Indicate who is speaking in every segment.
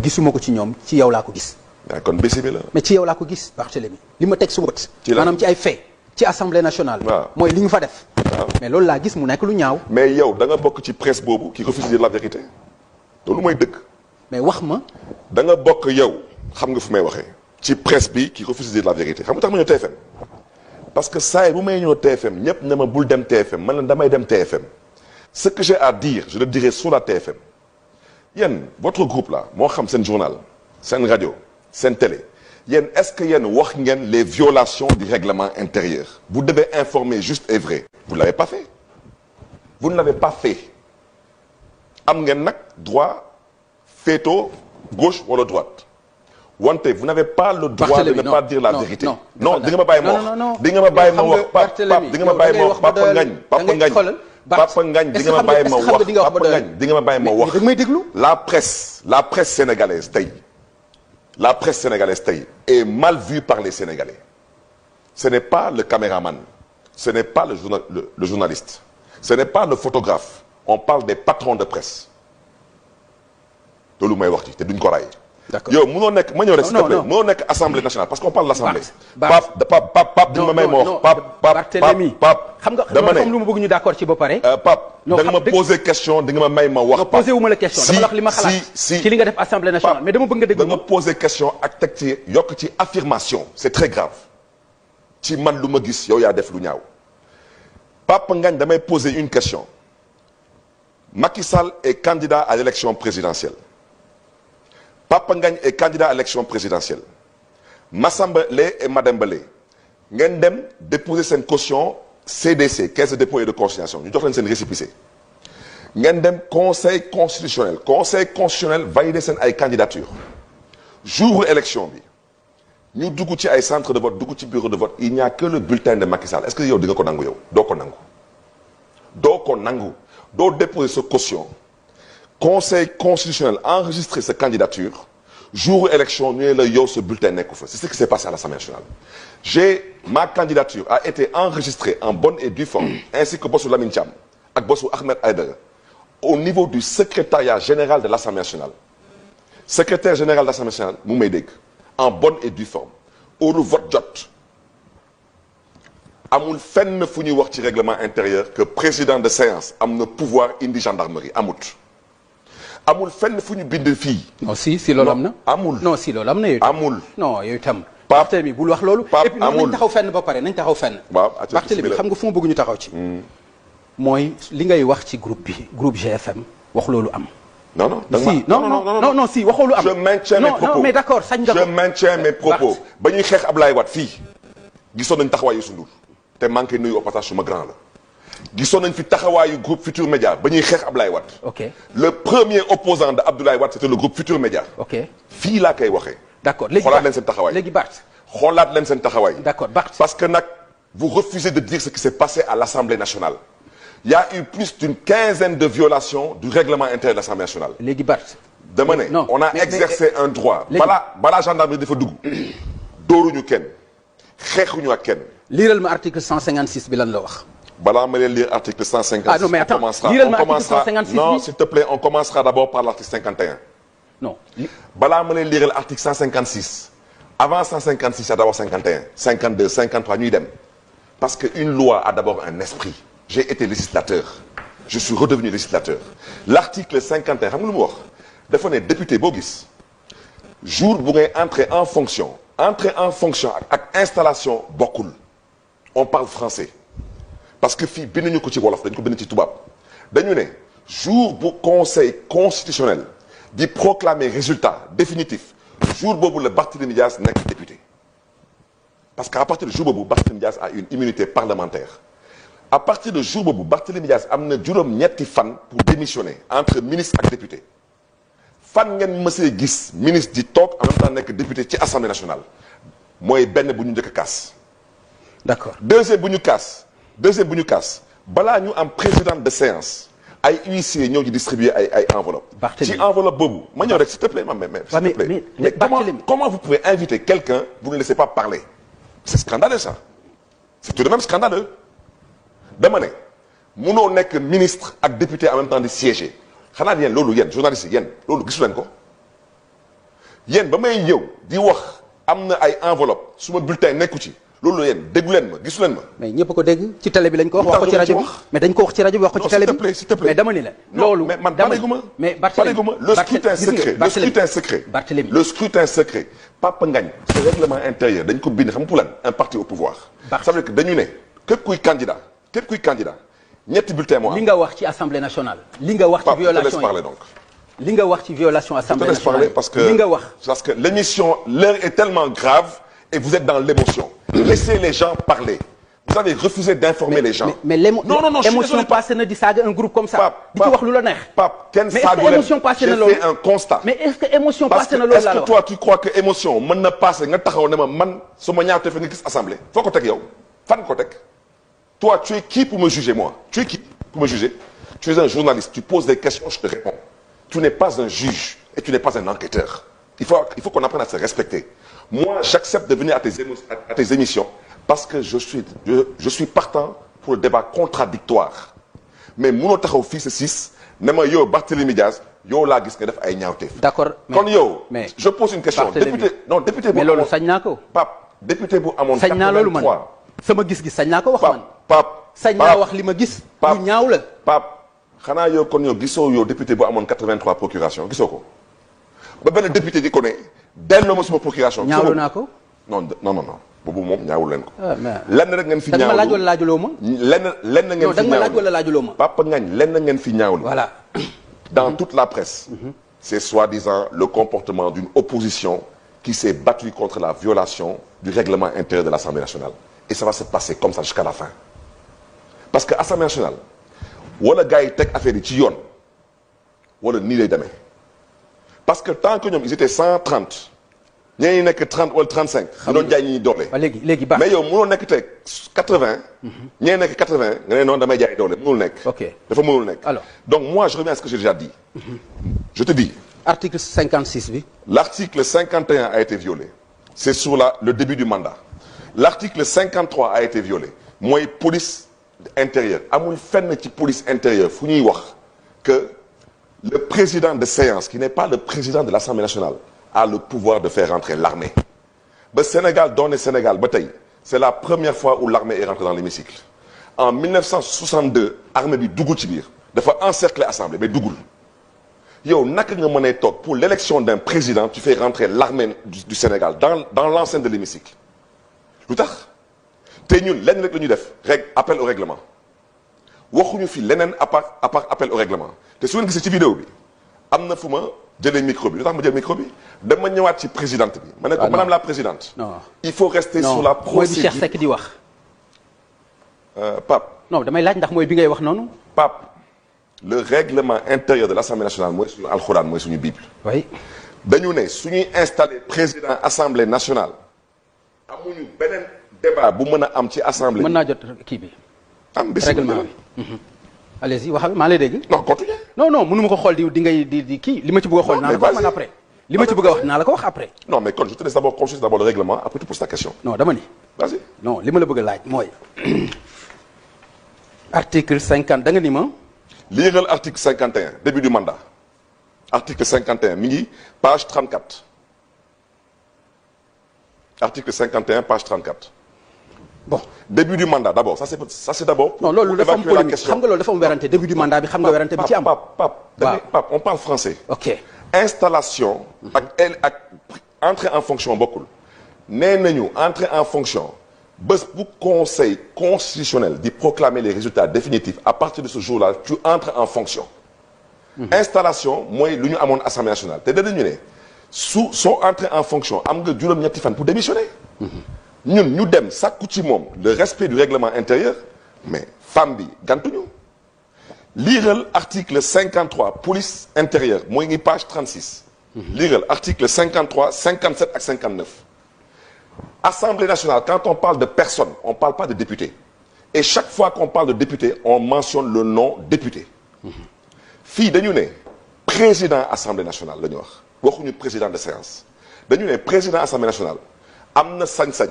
Speaker 1: gisuma ko ci ñoom ci yow laa ko gis.
Speaker 2: kon bési bi la.
Speaker 1: mais ci yow laa ko gis Barthélémy li ma teg su bët. maanaam ci ay fait ci assemblée nationale.
Speaker 2: waaw
Speaker 1: mooy li ñu fa def.
Speaker 2: waaw
Speaker 1: mais loolu laa gis mu nekk lu ñaaw.
Speaker 2: mais yow da nga bokk ci presse boobu qui refuse de dire la vérité loolu mooy dëgg.
Speaker 1: mais wax ma.
Speaker 2: da nga bokk yow xam nga fu may waxee. ci presse bi qui refuse de dire la vérité xam nga tax ma ñëw TFM parce que saa yi bu may ñëw TFM ñëpp ne ma bul dem TFM man la damay dem TFM ce que j'ai à dire je le dirai sur la TFM yéen votre groupe là moo xam seen journal seen rajo seen télé yéen est-ce que yéen wax ngeen les violations du règlement intérieur vous devez informer juste et vrai vous ne l'avez pas fait vous ne l'avez pas fait am ngeen nag droit féetoo gauche wala droite wante vous n'avez pas le droit de ne pas dire la vérité. non di nga ma bàyyi ma wax di nga ma bàyyi ma wax Pape di nga ma bàyyi ma wax Papa Ngagne Papa Ngagne di nga ma bàyyi ma wax Papa Ngagne di nga ma bàyyi ma wax la presse sénégalaise tey est mal vue par les Sénégalais ce n'est pas le caméraman ce n'est pas le journaliste ce n'est pas le photographe on parle des patrons de presse loolu may wax ci te duñ ko raay. d'accord yow mënoo nekk ma ñëw rek s'il te plaît mënoo nekk assemblée nationale parce qu'on parle de l'assemblée. Pape di ma may ma wax Pape
Speaker 1: xam nga
Speaker 2: dama ne
Speaker 1: comme lu ma bëgg ñu d'accord ci ba pare.
Speaker 2: Pape da nga ma poser question di nga ma may ma wax.
Speaker 1: posé wu ma la question dama la wax li ma xalaat ci li nga def assemblée nationale mais dama bëgg nga déglu
Speaker 2: da nga poser question ak teg ci yokk ci affirmation c'est très grave ci man lu ma gis yow yaa def lu ñaaw Pape Ngagne damay poser une question Macky Sall est candidat à l'élection présidentielle. Papa Ngagne est candidat à l'élection présidentielle Massamba Lé et Mademba Lé ngeen dem déposer seen caution CDC caisse de dépôt et de consignation ñu jox leen seen récépissé ngeen dem conseil constitutionnel valider seen ay candidature jour élection bi ñu dugg ci ay centre de vote dugg ci bureau de vote il n'y a que le bulletin de Macky Sall est-ce que yow di nga ko nangu yow doo ko nangu doo déposer sa caution conseil constitutionnel enregistré sa candidature jour élection ñu ne la yow ce bulletin nekku fa c'est ce qui s'est passé à l'Assemblée nationale ma candidature a été enregistrée en bonne et due forme ainsi que bossu Lamine Thiam ak bossu Ahmed Aïdara au niveau du secrétariat général de l'Assemblée nationale secrétaire général de l'Assemblée nationale mu may dégg en bonne et due forme heure vote jot amul fenn fu ñuy wax ci règlement intérieur que président de séance am na pouvoir indi gendarmerie amul fenn fu ñu bind fii.
Speaker 1: non si loolu am na.
Speaker 2: amul
Speaker 1: non si loolu am na yow.
Speaker 2: amul
Speaker 1: non yow itam.
Speaker 2: Pape
Speaker 1: bul wax loolu.
Speaker 2: Pape
Speaker 1: et puis
Speaker 2: amul
Speaker 1: nañ taxaw fenn ba pare nañ taxaw fenn.
Speaker 2: waaw
Speaker 1: Barthélémy xam nga fu ma bëgg ñu taxaw ci. mooy li ngay wax ci groupe GFM wax loolu am.
Speaker 2: non
Speaker 1: si waxoo lu am.
Speaker 2: je maintiens mes propos
Speaker 1: non mais d'accord sañ nga ko.
Speaker 2: je maintiens mes propos ba ñuy xeex Ablaye Wade fii gisoon nañ taxawaayu Youssou Ndour te manqué nuyu au passage suma grand la. gisoon nañ fi taxawaayu groupe Futur Média ba ñuy xeex Ablaye Wade.
Speaker 1: ok
Speaker 2: le premier opposant de Abdoulaye Wade c'était le groupe Futur Média.
Speaker 1: ok
Speaker 2: fii laa koy waxee.
Speaker 1: d'accord léegi
Speaker 2: xoolaat leen seen taxawaay
Speaker 1: léegi Bart.
Speaker 2: xoolaat leen seen taxawaay.
Speaker 1: d'accord Bart.
Speaker 2: parce que nag vous refusez de dire ce qui s'est passé à l'Assemblée nationale. il y a eu plus d'une quinzaine de violations du règlement intérieur de l'Assemblée nationale.
Speaker 1: léegi Bart.
Speaker 2: dama ne on a exercé un droit. balaa gendarmerie dafa dugg. dóoruñu kenn xeexuñu ak kenn.
Speaker 1: liiral ma article 156 bi lan la wax.
Speaker 2: balaa ma leen lire article 156.
Speaker 1: ah non mais attends liiral ma article 156
Speaker 2: non s'il te plaît on commencera d'abord par l'article 51.
Speaker 1: non.
Speaker 2: balaa ma leen lire l'article 156. avant 156 c'est d'abord 51 52 53 ñuy dem parce que une loi a d'abord un esprit. j'ai été législateur je suis redevenu législateur l'article 51 xam nga lu mu wax dafa ne député boo gis jour bu ngay entrer en fonction ak installation bokkul on parle français parce que fii binduñu ko ci wolof dañu ko bind ci tubaab dañu ne jour bu conseil constitutionnel di proclamer résultat définitif jour boobu la Barthélémy Dias nekk député parce qu'à partir de jour boobu Barthélémy Dias a une immunité parlementaire à partir de jour boobu Barthélémy Dias am na juróom-ñetti fan pour démissionner entre ministre ak député fan ngeen mësee gis ministre di toog en même temps nekk député ci assemblée nationale mooy benn bu ñu njëkk a kaas.
Speaker 1: d'accord
Speaker 2: deuxième bu ñu kaas balaa ñu am président de séance ay huissiers ñëw di distribuer ay enveloppe ci enveloppe boobu ma ñëw rek s'il te plaît mais comment vous pouvez inviter quelqu'un vous ne laissez pas parler c'est scandaleux ça c'est tout de même scandaleux dama ne munoo nekk ministre ak député en même temps di siéger xanaa yéen loolu yéen journalistes yi yéen loolu gisu leen ko yéen ba may ñëw di wax am na ay enveloppe su ma bulletin nekku ci loolu yéen déggu leen ma gisu leen ma.
Speaker 1: mais ñëpp ko dégg ci télé bi lañ ko wax ko ci rajo bi mais dañ ko wax ci rajo bi wax ko ci télé bi
Speaker 2: s'il te plaît
Speaker 1: mais dama ni la. loolu
Speaker 2: mais man pareeguma.
Speaker 1: mais Barthélémy
Speaker 2: le scrutin secret le scrutin secret.
Speaker 1: Barthélémy
Speaker 2: le scrutin secret Papa Ngagne ce règlement intérieur dañ ko bind xam nga pour lan un parti au pouvoir. ça veut dire que dañu ne képp kuy candidat ñetti bulletin moo am.
Speaker 1: li nga wax ci assemblée nationale. li nga wax ci violation yi
Speaker 2: parler donc.
Speaker 1: li nga wax ci violation assemblée nationale
Speaker 2: parce que
Speaker 1: li nga wax.
Speaker 2: parce que l'émission l'heure est tellement grave et vous êtes dans l'émotion. Laissez les gens parler. Vous avez refusé d'informer les gens.
Speaker 1: mais l'émotion passée na di saaga un groupe comme ça. di ci wax lu la neex.
Speaker 2: Pape kenn
Speaker 1: mais est-ce que émotion passée na loolu
Speaker 2: j'ai fait un constat.
Speaker 1: mais est-ce que émotion passée na loolu
Speaker 2: est-ce que toi tu crois que émotion mën na passé nga taxaw ne ma man su ma ñaawtee fa nga gis assemblée. foo ko teg yow fan ko teg. toi tu es qui pour me juger moi. tu es qui pour me juger. tu es un journaliste tu poses des questions je te réponds. tu n'es pas un juge et tu n'es pas un enquêteur. il faut qu'on apprenne à se respecter. Moi, j'accepte de venir à tes émissions parce que je suis partant pour le débat contradictoire. Mais mënoo taxaw fii sa 6 ne ma yow Barthélémy Diaz yow laa gis nga def ay ñaawteef.
Speaker 1: d'accord
Speaker 2: kon yow.
Speaker 1: mais
Speaker 2: je pose une question. député bu
Speaker 1: mais loolu sañ naa ko.
Speaker 2: Pape député bu amoon.
Speaker 1: 83 sañ naa loolu man sama gis-gis sañ naa ko wax man.
Speaker 2: Pape
Speaker 1: sañ naa wax li ma gis. lu ñaaw la.
Speaker 2: Pape xanaa yow kon yow gisoo yow député bu amoon 83 procuration gisoo ko ba benn député di ko ne. delloo ma suma procuration.
Speaker 1: ñaawlu naa ko.
Speaker 2: non boobu moom ñaawul leen ko.
Speaker 1: mais
Speaker 2: lenn rek ngeen fi ñaawlu
Speaker 1: da nga ma laaj wala laajuloo ma.
Speaker 2: lenn ngeen fi ñaawlu
Speaker 1: da nga ma laaj wala laajuloo ma.
Speaker 2: Papa Ngagne lenn ngeen fi ñaawlu.
Speaker 1: voilà.
Speaker 2: dans toute la presse. c'est soi-disant le comportement d'une opposition qui s'est battue contre la violation du règlement intérieur de l'Assemblée nationale. et ça va se passer comme ça jusqu'à la fin. parce que Assemblée nationale wala gars yi teg affaire yi ci yoon wala nii lay demee. parce que tant que ñoom ils étaient 130 ñeneen ñi nekk 30 wala 35. ñu doon jaay ñi doole.
Speaker 1: léegi baax
Speaker 2: mais yow mënoo nekk tey 80. ñeneen nekk 80 nga ne noonu damay jaay doole mënul nekk.
Speaker 1: ok
Speaker 2: dafa mënul nekk.
Speaker 1: alors
Speaker 2: donc moi je reviens à ce que j'ai déjà dit. je te dis.
Speaker 1: article 56 bi.
Speaker 2: l'article 51 a été violé. c'est sur le début du mandat. l'article 53 a été violé. mooy police intérieure amul fenn ci police intérieure fu ñuy wax que. Le président de séance, qui n'est pas le président de l'Assemblée nationale, a le pouvoir de faire rentrer l'armée. Le Sénégal, dans le Sénégal, c'est la première fois où l'armée est rentrée dans l'hémicycle. En 1962, l'armée bi dugul ci biir dafa encercler l'Assemblée, mais dugul. Yow naka nga mën a toog pour l'élection d'un président, tu fais rentrer l'armée du Sénégal dans l'enceinte de l'hémicycle. lu tax te ñun lenn rek la ñuy def appel au règlement. waxuñu fi leneen à part appel au règlement te su ngeen gisee ci vidéo bi am na fu ma jëlee micro bi lu tax ma jël micro bi dama ñëwaat ci présidente bi. ma ne ko madame la présidente.
Speaker 1: non
Speaker 2: il faut rester sur la procédure.
Speaker 1: mooy bi Cheikh Seck di wax.
Speaker 2: Pape.
Speaker 1: non damay laaj ndax mooy bi ngay wax noonu.
Speaker 2: Pape le règlement intérieur de l'Assemblée nationale mooy suñu alxuraan mooy suñu bible.
Speaker 1: oui.
Speaker 2: dañu ne suñuy installé président assemblée nationale amuñu beneen débat bu mën a am ci assemblée.
Speaker 1: mën naa jot kii bi.
Speaker 2: am bés
Speaker 1: règlement bi. allez-y waxal maa lay dégg.
Speaker 2: non continue.
Speaker 1: non mënu ma ko xool di ngay di kii li ma ci bëgg a xool. naa la ko wax man après. li ma ci bëgg a wax naa la ko wax après.
Speaker 2: non mais kon je te laisse d'abord consulter d'abord le règlement après tu poses ta question.
Speaker 1: non dama ni.
Speaker 2: vas-y.
Speaker 1: non li ma la bëgg a laaj mooy. article 50 da nga ni ma.
Speaker 2: liiral article 51 début du mandat. article 51 mi ngi page 34. article 51 page 34.
Speaker 1: bon
Speaker 2: début du mandat d'abord ça c'est d'abord.
Speaker 1: non loolu dafa am polémique xam nga loolu dafa am werante début du mandat bi xam nga werante bi ci am.
Speaker 2: Pape on parle français.
Speaker 1: ok
Speaker 2: installation. ak entrée en fonction bokkul. nee nañu entrée en fonction bés bu conseil constitutionnel di proclamer les résultats définitifs à partir de ce jour-là tu entres en fonction. installation mooy lu ñu amoon assemblée nationale te danañu ne soo entrée en fonction am nga juróom-ñetti fan pour démissionner. ñun ñu dem sàkku ci moom le respect du règlement intérieur mais femme bi gantuñu liiral article 53 police intérieure mooy ngi page 36 liiral article 53 57 ak 59 Assemblée nationale quand on parle de personne on parle pas de député et chaque fois qu'on parle de député on mentionne le nom député fii dañu ne président Assemblée nationale la ñu waxuñu président de séance dañu ne président Assemblée nationale am na sañ-sañ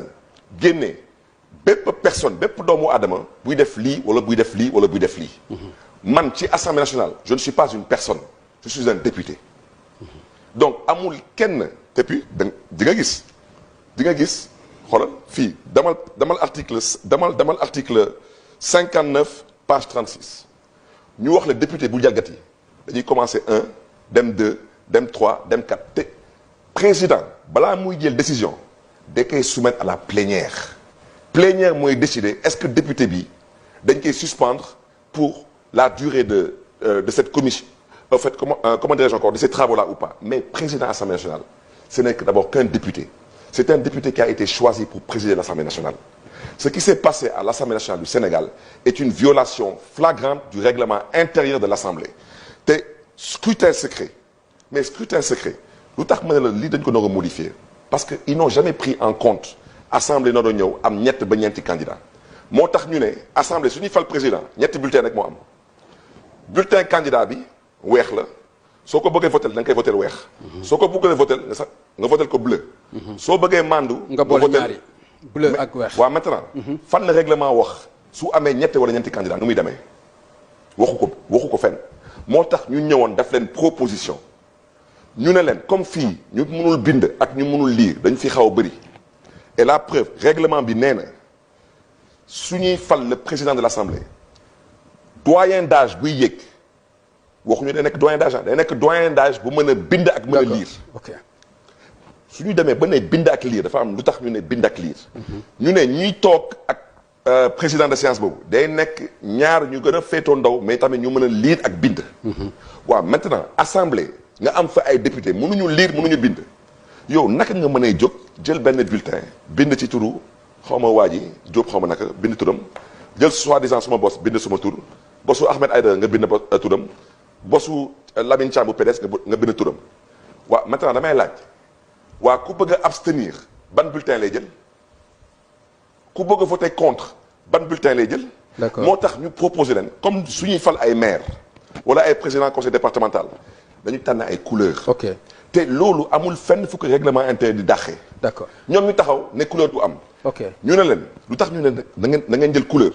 Speaker 2: génne bépp personne bépp doomu aadama buy def lii wala buy def lii wala buy def lii man ci Assemblée nationale je ne suis pas une personne je suis un député donc amul kenn te puis di nga gis xoolal fii damal article 59 page 36 ñu wax le député bu jalgati dañuy commencer 1 dem 2 dem 3 dem 4 te président balaa muy jël décision da koy soumettre à la plénière mooy décider est-ce que député bi dañ koy suspendre pour la durée de cette commission en fait comment dirais-je encore de ces travaux-là ou pas mais président Assemblée nationale ce n'est que d'abord qu'un député c'est un député qui a été choisi pour présider l'Assemblée nationale ce qui s'est passé à l'Assemblée nationale du Sénégal est une violation flagrante du règlement intérieur de l'Assemblée te scrutin secret lu tax ma ne la lii dañ ko nar a modifier parce que ils n'ont jamais pris en compte assemblée nar a ñëw am ñett ba ñeenti candidat moo tax ñu ne assemblée su ñuy fal président ñetti bulletin rek moo am bulletin candidat bi weex la soo ko bëggee votel da nga koy votel weex soo ko bëggee votel nga votel ko bleu soo bëggee mandu
Speaker 1: nga boole ñaari bleu ak weex
Speaker 2: waaw maintenant fan la règlement wax su amee ñette wala ñeenti candidat nu muy demee waxu ko fenn moo tax ñu ñëwoon daf leen proposition ñu ne leen comme fii ñu mënul bind ak ñu mënul lire dañ fi xaw a bëri et la preuve règlement bi nee na su ñuy fal le président de l'Assemblée doyen d'âge buy yéeg waxuñu day nekk doyen d'âge day nekk doyen d'âge bu mën a bind ak mën a lire
Speaker 1: ok
Speaker 2: su ñu demee ba ne bind ak lire dafa am lu tax ñu ne bind ak lire ñu ne ñuy toog ak président de séance boobu day nekk ñaar ñu gën a féetoo ndaw mais tamit ñu mën a lire ak bind waaw maintenant assemblée nga am fa ay député mënuñu lire mënuñu bind yow naka nga mën a jóg jël benn bulletin bind ci turu xaw ma waa ji Diop xaw ma naka bind turam jël soi-disant suma bos bind suma tur bosu Ahmed Aïdara nga bind turam bosu Lamine Thiam bu PDS nga bind turam waaw maintenant damay laaj waa ku bëgg a abstenir ban bulletin lay jël ku bëgg a voter contre ban bulletin lay jël
Speaker 1: d'accord
Speaker 2: moo tax ñu proposer leen comme suñuy fal ay maire wala ay président conseil départemental dañu tànn ay couleurs.
Speaker 1: ok
Speaker 2: te loolu amul fenn fu ko règlement intérieur di dàqee.
Speaker 1: d'accord
Speaker 2: ñoom ñu taxaw ne couleur du am.
Speaker 1: ok
Speaker 2: ñu ne leen lu tax ñu ne na ngeen jël couleur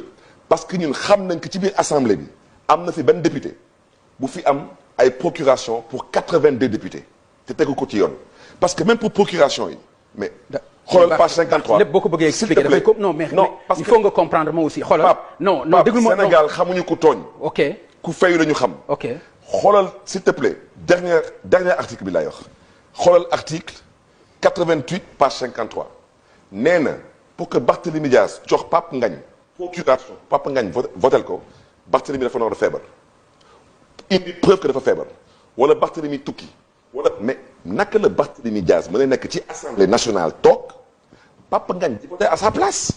Speaker 2: parce que ñun xam nañ que ci biir assemblée bi am na fi benn député bu fi am ay procuration pour 82 députés te tegu ko ci yoon parce que même pour procuration yi mais. xoolal page 53
Speaker 1: lépp boo ko bëggee expliquer dafay ko non mais
Speaker 2: parce
Speaker 1: il
Speaker 2: que
Speaker 1: faut nga comprendre ma aussi xoolal. non déglu ma
Speaker 2: Sénégal xamuñu ku tooñ.
Speaker 1: ok
Speaker 2: ku fayu la ñu xam.
Speaker 1: ok
Speaker 2: xoolal s'il te plaît dernier article bi laay wax xoolal article 88 page 53 nee na pour que Barthélémy Dias jox Pape Ngagne procuration Pape Ngagne votel ko Barthélémy dafa noor a feebar indi preuve que dafa feebar wala Barthélémy tukki wala mais naka la Barthélémy Dias mën a nekk ci assemblée nationale toog Pape Ngagne di voter à sa place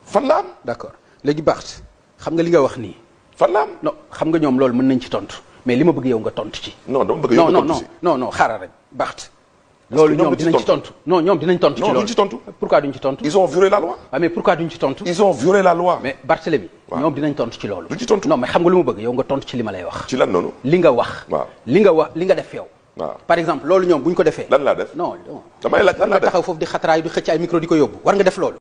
Speaker 2: fan la am.
Speaker 1: d'accord léegi Barth xam nga li nga wax nii.
Speaker 2: fan la am.
Speaker 1: non xam nga ñoom loolu mën nañ ci tontu mais li ma bëgg yow nga tontu ci.
Speaker 2: non dama bëgg yow nga tontu ci
Speaker 1: non xaaral rek Barth. loolu ñoom dinañ ci tontu non ñoom dinañ tontu. ci loolu
Speaker 2: non duñ ci tontu.
Speaker 1: pourquoi duñ ci tontu.
Speaker 2: ils ont violé la loi.
Speaker 1: ah mais pourquoi duñ ci tontu.
Speaker 2: ils ont violé la loi.
Speaker 1: mais Barthélémy.
Speaker 2: waaw
Speaker 1: ñoom dinañ tontu ci loolu.
Speaker 2: duñ ci tontu
Speaker 1: non mais xam nga lu ma bëgg yow nga tontu ci li ma lay wax.
Speaker 2: ci lan noonu.
Speaker 1: li nga wax.
Speaker 2: waaw
Speaker 1: li nga def yow.
Speaker 2: waaw
Speaker 1: par exemple loolu ñoom bu ñu ko defee.
Speaker 2: lan laa def
Speaker 1: non
Speaker 2: damay laaj lan laa def
Speaker 1: taxaw foofu di xataraayu di xëcc ay micro di ko yóbbu war nga def loolu.